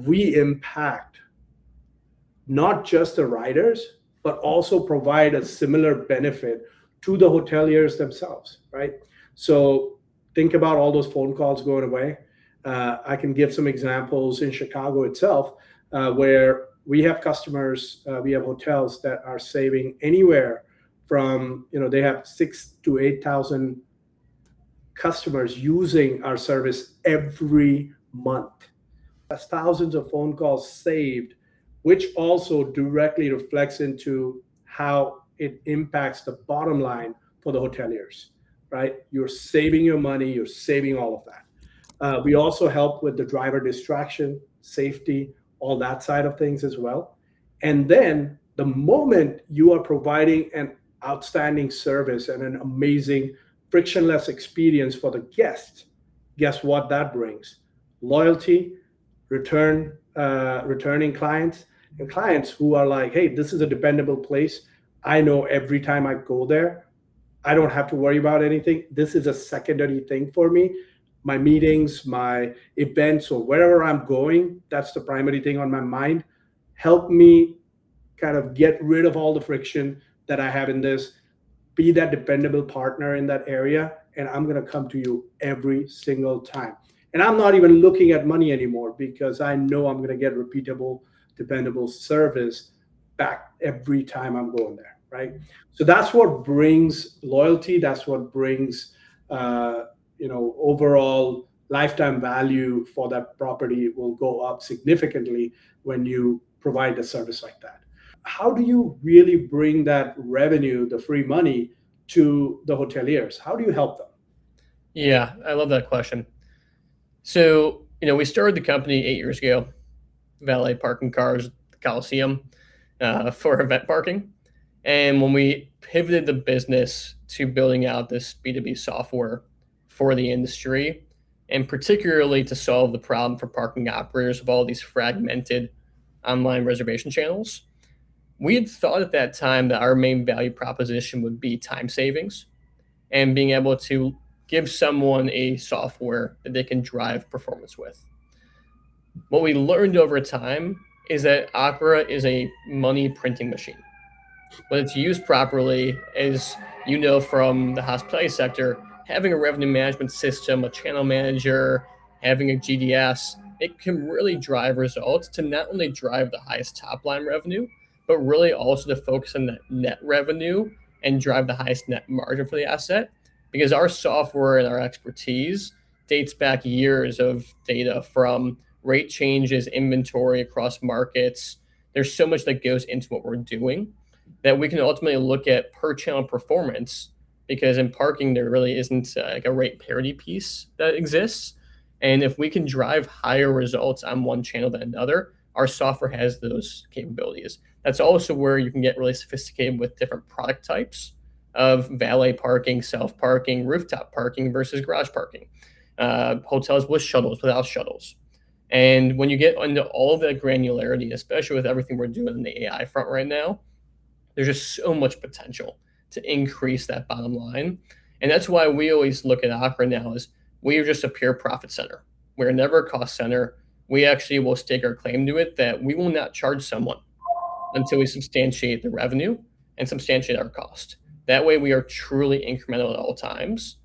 we impact not just the riders, but also provide a similar benefit to the hoteliers themselves, right? So think about all those phone calls going away. I can give some examples in Chicago itself, where we have customers, we have hotels that are saving anywhere from, they have 6 to 8,000 customers using our service every month. That's thousands of phone calls saved, which also directly reflects into how it impacts the bottom line for the hoteliers, right? You're saving your money, you're saving all of that. We also help with the driver distraction, safety, all that side of things as well. And then the moment you are providing an outstanding service and an amazing frictionless experience for the guest, guess what that brings? Loyalty, returning clients, and clients who are like, hey, this is a dependable place. I know every time I go there, I don't have to worry about anything. This is a secondary thing for me. My meetings, my events, or wherever I'm going, that's the primary thing on my mind. Help me kind of get rid of all the friction that I have in this, be that dependable partner in that area, and I'm going to come to you every single time. And I'm not even looking at money anymore because I know I'm going to get repeatable, dependable service back every time I'm going there, right? So that's what brings loyalty. That's what brings, overall lifetime value for that property will go up significantly when you provide a service like that. How do you really bring that revenue, the free money, to the hoteliers? How do you help them? Yeah, I love that question. So, we started the company 8 years ago, valet parking cars, the Coliseum, for event parking. And when we pivoted the business to building out this B2B software for the industry, and particularly to solve the problem for parking operators of all these fragmented online reservation channels, we had thought at that time that our main value proposition would be time savings and being able to give someone a software that they can drive performance with. What we learned over time is that Ocra is a money printing machine. When it's used properly, as you know from the hospitality sector, having a revenue management system, a channel manager, having a GDS, it can really drive results to not only drive the highest top line revenue, but really also to focus on that net revenue and drive the highest net margin for the asset. Because our software and our expertise dates back years of data from rate changes, inventory across markets. There's so much that goes into what we're doing that we can ultimately look at per channel performance, because in parking, there really isn't like a rate parity piece that exists. And if we can drive higher results on one channel than another, our software has those capabilities. That's also where you can get really sophisticated with different product types of valet parking, self-parking, rooftop parking versus garage parking, hotels with shuttles, without shuttles. And when you get into all of that granularity, especially with everything we're doing in the AI front right now, there's just so much potential to increase that bottom line. And that's why we always look at Ocra now as we are just a pure profit center. We're never a cost center. We actually will stake our claim to it that we will not charge someone until we substantiate the revenue and substantiate our cost. That way we are truly incremental at all times.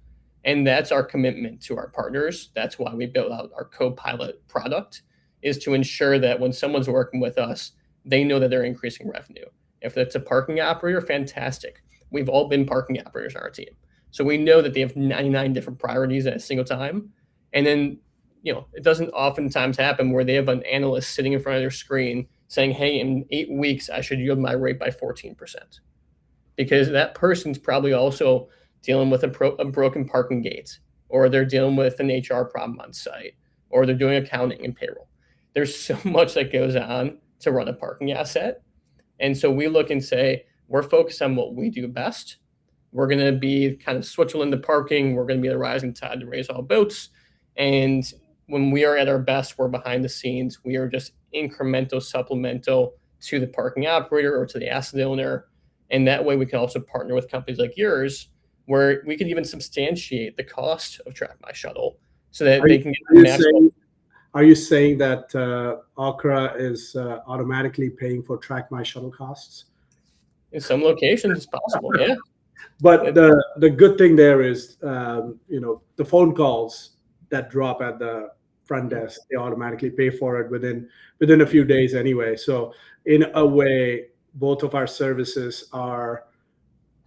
And that's our commitment to our partners. That's why we built out our CoPilot product, is to ensure that when someone's working with us, they know that they're increasing revenue. If it's a parking operator, fantastic. We've all been parking operators on our team. So we know that they have 99 different priorities at a single time. And then, it doesn't oftentimes happen where they have an analyst sitting in front of their screen saying, hey, in 8 weeks, I should yield my rate by 14%. Because that person's probably also dealing with a broken parking gate, or they're dealing with an HR problem on site, or they're doing accounting and payroll. There's so much that goes on to run a parking asset. And so we look and say, we're focused on what we do best. We're going to be kind of Switzerland to parking. We're going to be the rising tide to raise all boats. And when we are at our best, we're behind the scenes. We are just incremental, supplemental to the parking operator or to the asset owner. And that way we can also partner with companies like yours, where we can even substantiate the cost of TrackMyShuttle so that they can get Are you maximum. saying Are you saying that Ocra is automatically paying for TrackMyShuttle costs? In some locations, it's possible. Yeah. But the good thing there is, the phone calls that drop at the front desk, they automatically pay for it within a few days anyway. So in a way, both of our services are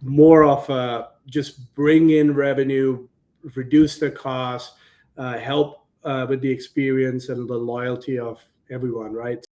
more of a just bring in revenue, reduce the cost, help with the experience and the loyalty of everyone, right?